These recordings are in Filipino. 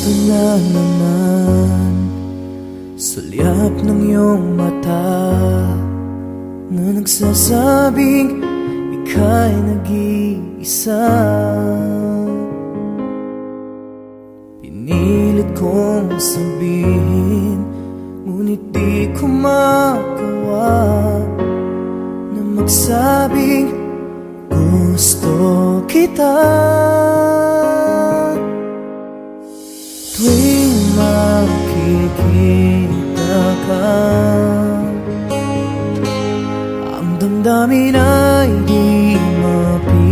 Ito na naman, sulyap ng iyong mata na nagsasabing ika'y nag-iisa. Pinilit kong sabihin, ngunit di ko magawa na magsabing gusto kita. Tuwing makikita ka, ang damdamin ay di mapigilan.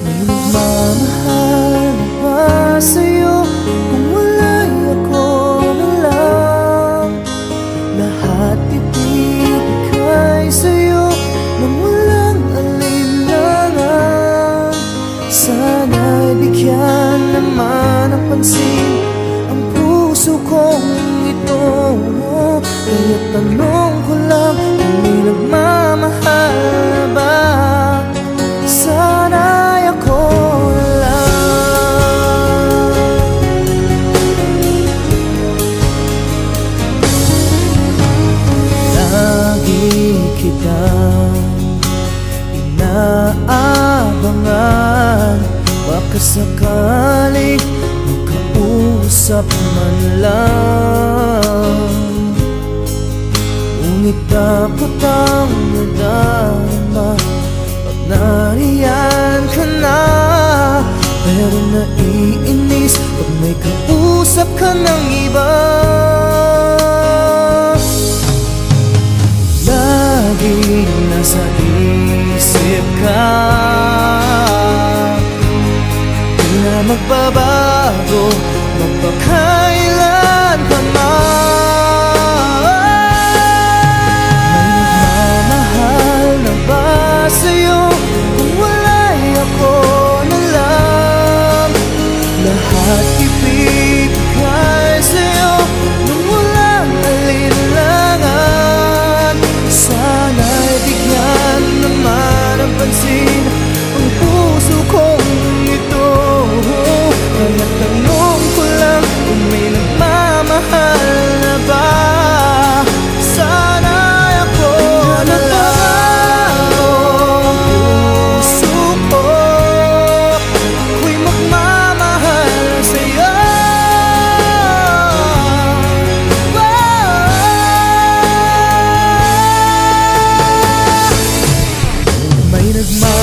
May nagmamahal na ba sa'yo kung wala'y ako na lang? Lahat ibibigay sa'yo nang walang alinlangan. Sana'y bigyan naman ng pansin ang puso kong ito. Kaya tanong ko lang kung may nagmamahal na ba? Sana'y ako na lang. Lagi kitang inaabangan, baka sakaling makausap man lang. Ngunit dapat ang nadama pag nariyan ka na. Pero naiinis pag may kausap ka ng iba. Laging nasa isip ka, di na magbabago magpakailan pa man. May nagmamahal na ba sa'yo kung wala'y ako na lang? Lahat ibibigay sa'yo nung walang alinlangan. Sana'y bigyan naman ng pansin ang puso kong ito. Kaya tanong ko lang kung may nagmamahal na ba? Sana'y ako na lang. Puso ko, ako'y magmamahal sa'yo. May nagmamahal